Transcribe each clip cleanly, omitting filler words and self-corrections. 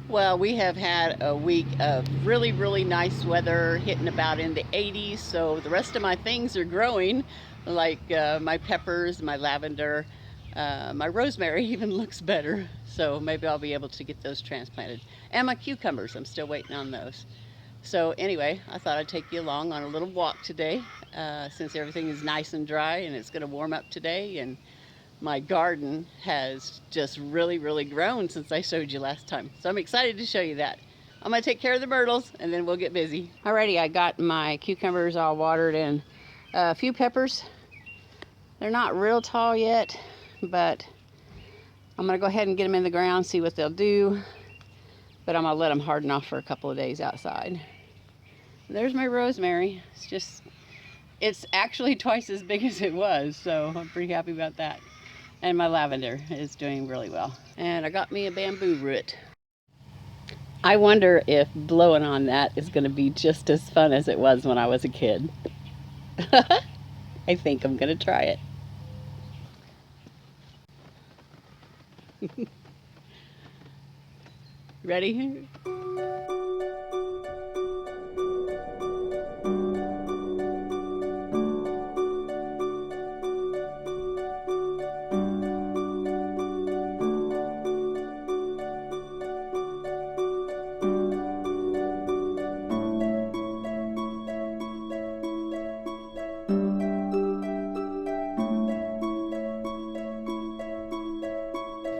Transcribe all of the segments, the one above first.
Well, we have had a week of really, really nice weather, hitting about in the 80s. So the rest of my things are growing, like my peppers, my lavender, my rosemary even looks better. So maybe I'll be able to get those transplanted. And my cucumbers, I'm still waiting on those. So anyway, I thought I'd take you along on a little walk today, since everything is nice and dry and it's going to warm up today. And my garden has just really, really grown since I showed you last time. So I'm excited to show you that. I'm gonna take care of the myrtles and then we'll get busy. Alrighty, I got my cucumbers all watered and a few peppers. They're not real tall yet, but I'm gonna go ahead and get them in the ground, see what they'll do. But I'm gonna let them harden off for a couple of days outside. There's my rosemary. It's actually twice as big as it was, so I'm pretty happy about that. And my lavender is doing really well. And I got me a bamboo root. I wonder if blowing on that is going to be just as fun as it was when I was a kid. I think I'm going to try it. Ready?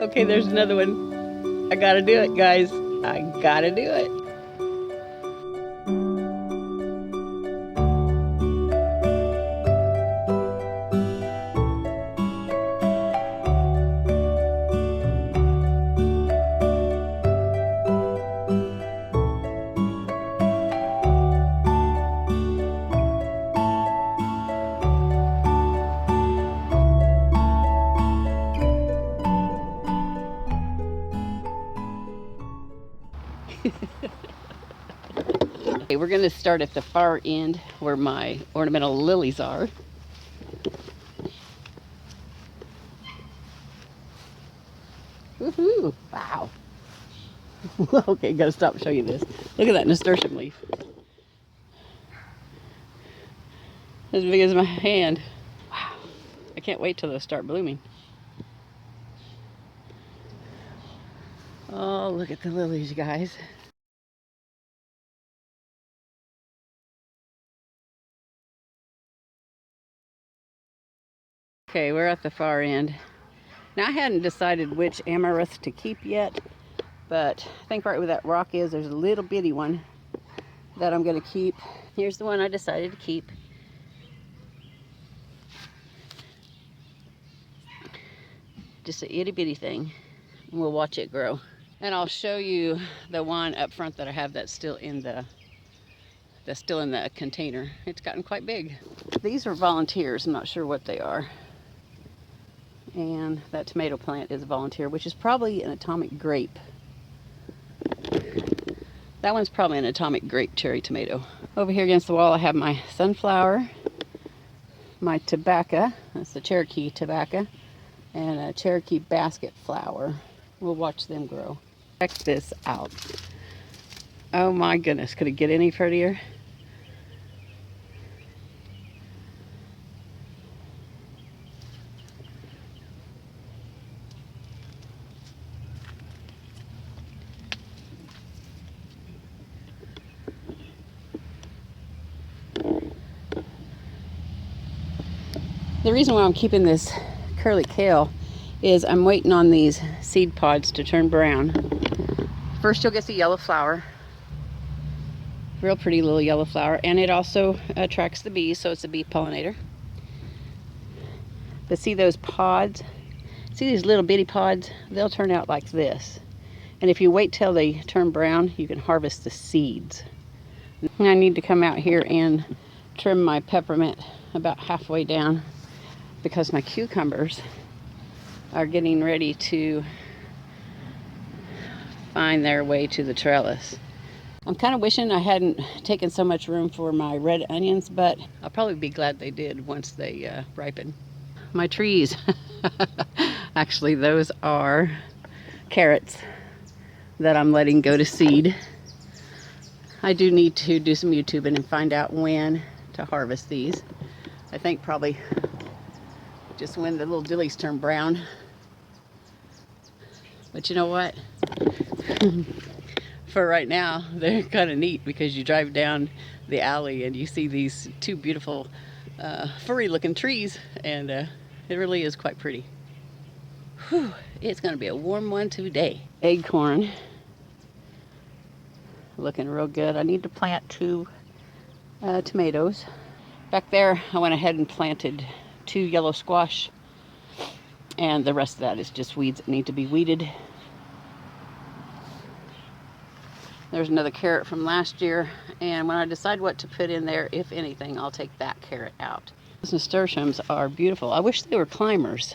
Okay, there's another one. I gotta do it, guys. I gotta do it. Okay, we're gonna start at the far end where my ornamental lilies are. Woohoo! Wow. Okay, gotta stop and show you this. Look at that nasturtium leaf. As big as my hand. Wow. I can't wait till those start blooming. Oh, look at the lilies, you guys. Okay, we're at the far end. Now, I hadn't decided which amaranth to keep yet, but I think right where that rock is, there's a little bitty one that I'm going to keep. Here's the one I decided to keep. Just a itty bitty thing. And we'll watch it grow. And I'll show you the one up front that I have that's still in the container. It's gotten quite big. These are volunteers. I'm not sure what they are. And that tomato plant is a volunteer, which is probably an atomic grape. That one's probably an atomic grape cherry tomato. Over here against the wall I have my sunflower, my tobacco, that's the Cherokee tobacco, and a Cherokee basket flower. We'll watch them grow. Check this out. Oh my goodness, could it get any prettier? The reason why I'm keeping this curly kale is I'm waiting on these seed pods to turn brown. First you'll get the yellow flower. Real pretty little yellow flower, and it also attracts the bees, so it's a bee pollinator. But see those pods? See these little bitty pods? They'll turn out like this. And if you wait till they turn brown, you can harvest the seeds. I need to come out here and trim my peppermint about halfway down because my cucumbers are getting ready to find their way to the trellis. I'm kind of wishing I hadn't taken so much room for my red onions, but I'll probably be glad they did once they ripen. My trees, actually those are carrots. that I'm letting go to seed. I do need to do some YouTubing and find out when to harvest these. I think probably just when the little dillies turn brown. But you know what? For right now, they're kind of neat because you drive down the alley and you see these two beautiful furry looking trees, and it really is quite pretty. Whew, it's going to be a warm one today. Acorn. Looking real good. I need to plant 2 tomatoes. Back there, I went ahead and planted 2 yellow squash, and the rest of that is just weeds that need to be weeded. There's another carrot from last year, and when I decide what to put in there, if anything, I'll take that carrot out. Those nasturtiums are beautiful. I wish they were climbers.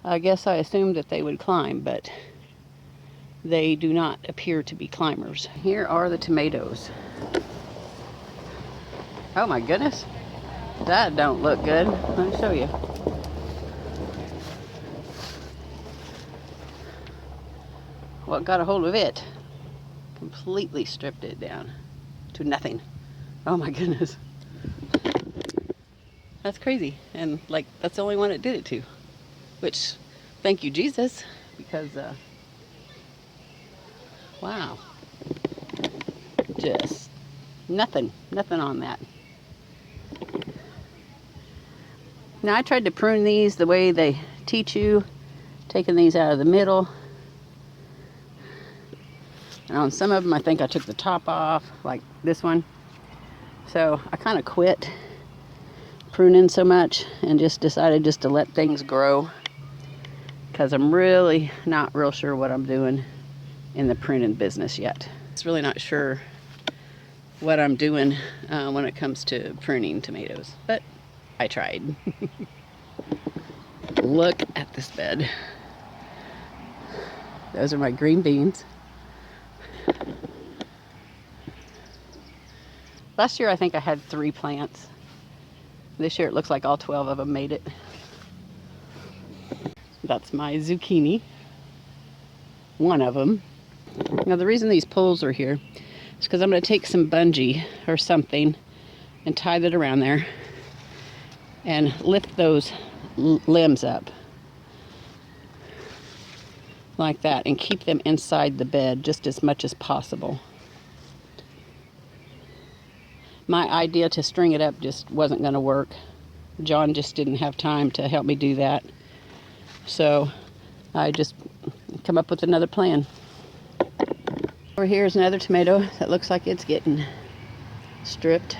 I guess I assumed that they would climb, but they do not appear to be climbers. Here are the tomatoes. Oh my goodness, that don't look good. Let me show you. What got a hold of it? Completely stripped it down to nothing. Oh my goodness. That's crazy. And like, that's the only one it did it to. Which, thank you Jesus, because wow. Just nothing on that. Now I tried to prune these the way they teach you, taking these out of the middle. And on some of them, I think I took the top off, like this one. So I kind of quit pruning so much and just decided just to let things grow, because I'm really not real sure what I'm doing in the pruning business yet. It's really not sure what I'm doing when it comes to pruning tomatoes, but I tried. Look at this bed. Those are my green beans. Last year I think I had 3 plants. This year it looks like all 12 of them made it. That's my zucchini. One of them. Now the reason these poles are here is because I'm going to take some bungee or something and tie that around there and lift those limbs up like that and keep them inside the bed just as much as possible. My idea to string it up just wasn't going to work. John just didn't have time to help me do that. So I just come up with another plan. Over here is another tomato that looks like it's getting stripped.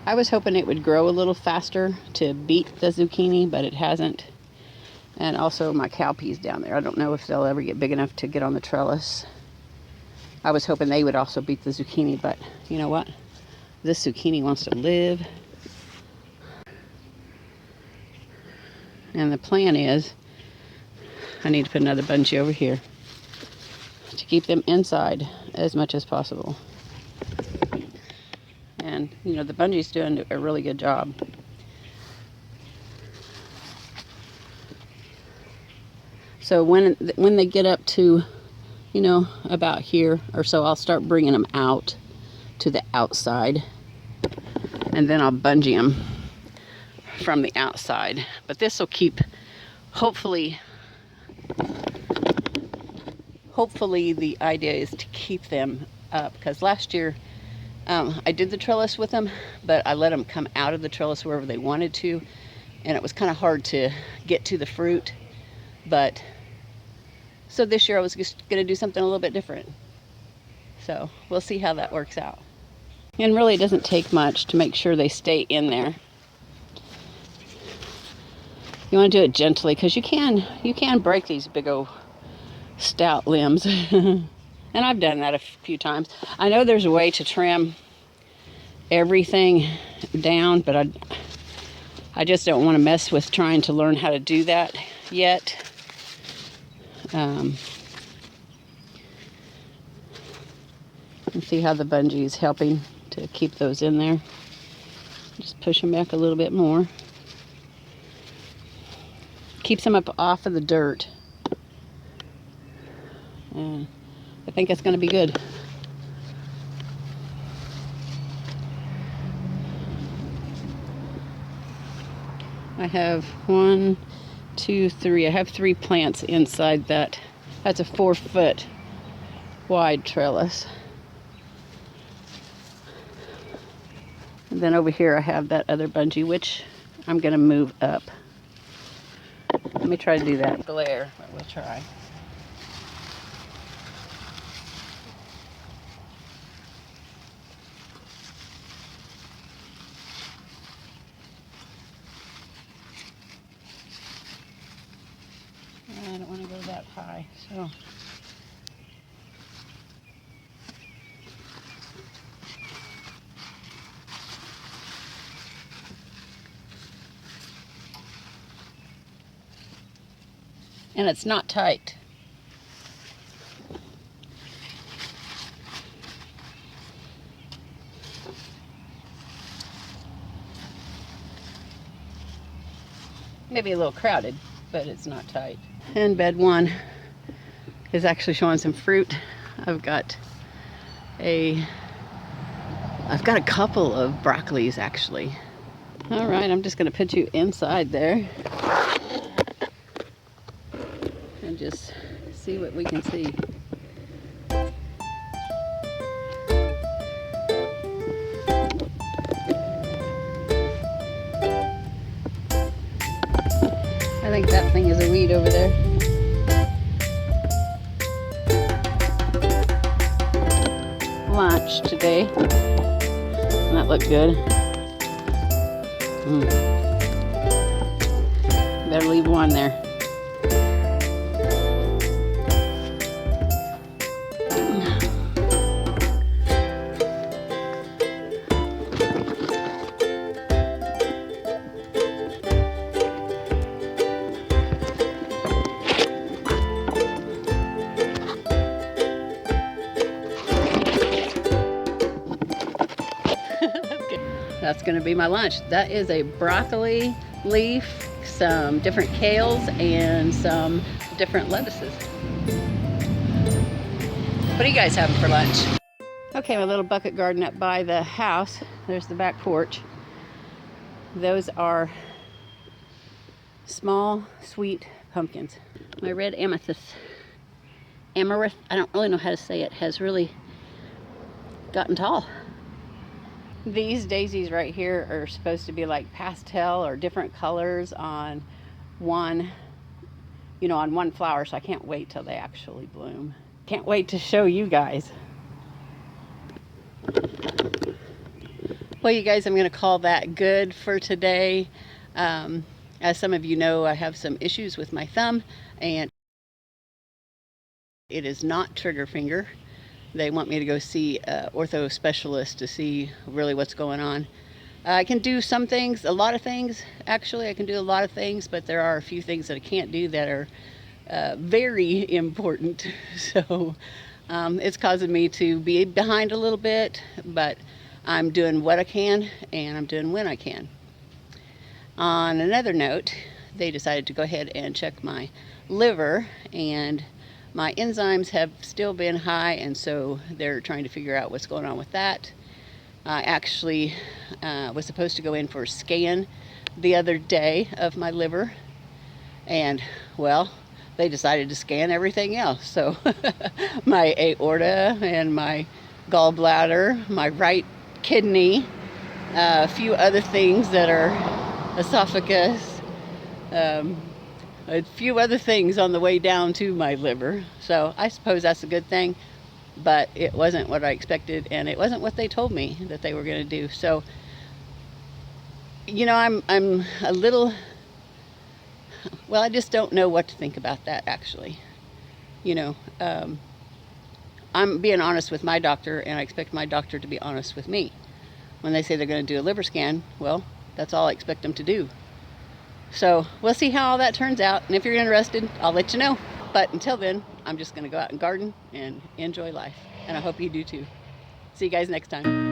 I was hoping it would grow a little faster to beat the zucchini, but it hasn't. And also my cowpeas down there. I don't know if they'll ever get big enough to get on the trellis. I was hoping they would also beat the zucchini, but you know what? This zucchini wants to live. And the plan is, I need to put another bungee over here to keep them inside as much as possible. And, you know, the bungee's doing a really good job. So when they get up to, you know, about here or so, I'll start bringing them out to the outside. And then I'll bungee them from the outside. But this will keep, hopefully the idea is to keep them up. Because last year, I did the trellis with them, but I let them come out of the trellis wherever they wanted to. And it was kind of hard to get to the fruit. But so this year I was just going to do something a little bit different. So we'll see how that works out. And really it doesn't take much to make sure they stay in there. You want to do it gently, because you can break these big old stout limbs. And I've done that a few times. I know there's a way to trim everything down, but I just don't want to mess with trying to learn how to do that yet. And see how the bungee is helping to keep those in there. Just push them back a little bit more. Keeps them up off of the dirt. and I think it's going to be good. I have 1, 2, 3. I have 3 plants inside that. That's a 4-foot wide trellis. And then over here I have that other bungee, which I'm going to move up. Let me try to do that. Glare, but we'll try. I don't want to go that high, so. And it's not tight. Maybe a little crowded, but it's not tight. And bed 1 is actually showing some fruit. I've got a couple of broccolis actually. All right, I'm just gonna put you inside there and just see what we can see. I think that thing is a weed over there. Lunch today. Doesn't that look good? Better leave 1 there. That's going to be my lunch. That is a broccoli leaf, some different kales, and some different lettuces. What are you guys having for lunch? Okay, my little bucket garden up by the house. There's the back porch. Those are small, sweet pumpkins. My red amaranth, I don't really know how to say it, has really gotten tall. These daisies right here are supposed to be like pastel or different colors on one flower, so I can't wait till they actually bloom. Can't wait to show you guys. Well, you guys, I'm going to call that good for today. As some of you know, I have some issues with my thumb, and it is not trigger finger. They want me to go see an ortho specialist to see really what's going on. I can do some things, a lot of things. Actually, I can do a lot of things, but there are a few things that I can't do that are very important. So it's causing me to be behind a little bit, but I'm doing what I can, and I'm doing when I can. On another note, they decided to go ahead and check my liver, and my enzymes have still been high, and so they're trying to figure out what's going on with that. I actually was supposed to go in for a scan the other day of my liver, and well, they decided to scan everything else. So my aorta and my gallbladder, my right kidney, a few other things that are esophagus, a few other things on the way down to my liver. So I suppose that's a good thing, but it wasn't what I expected, and it wasn't what they told me that they were going to do. So, you know, I'm a little, well, I just don't know what to think about that, actually. You know, I'm being honest with my doctor, and I expect my doctor to be honest with me. When they say they're going to do a liver scan, well, that's all I expect them to do. So we'll see how all that turns out, and if you're interested, I'll let you know. But until then, I'm just going to go out and garden and enjoy life, and I hope you do too. See you guys next time.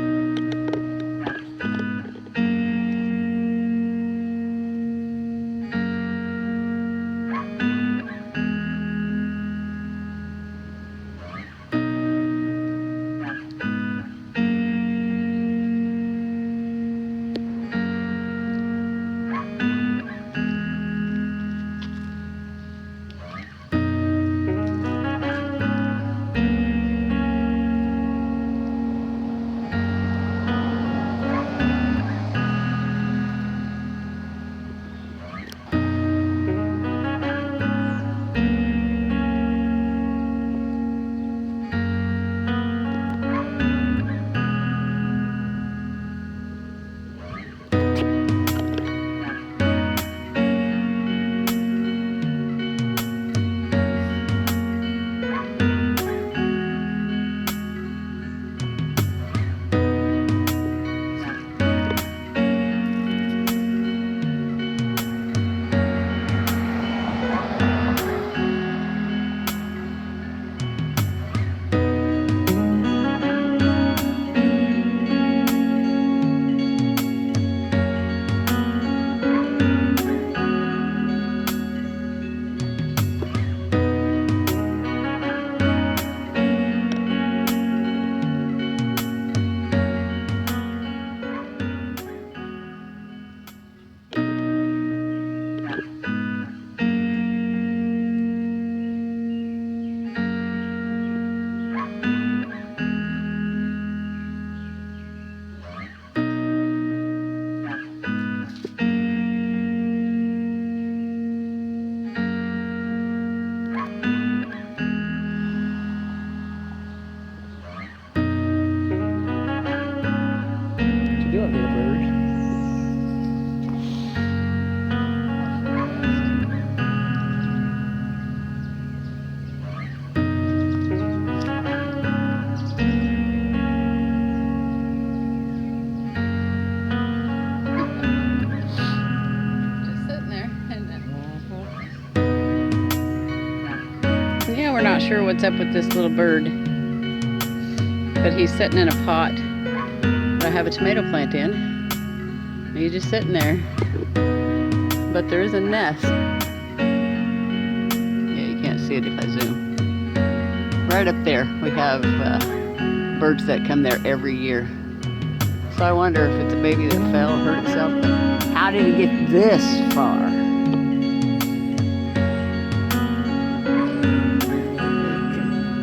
sure what's up with this little bird, but he's sitting in a pot that I have a tomato plant in. He's just sitting there, but there is a nest. Yeah, you can't see it if I zoom. Right up there, we have birds that come there every year. So I wonder if it's a baby that fell, hurt itself, but how did it get this far?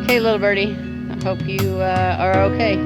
Okay, little birdie, I hope you are okay.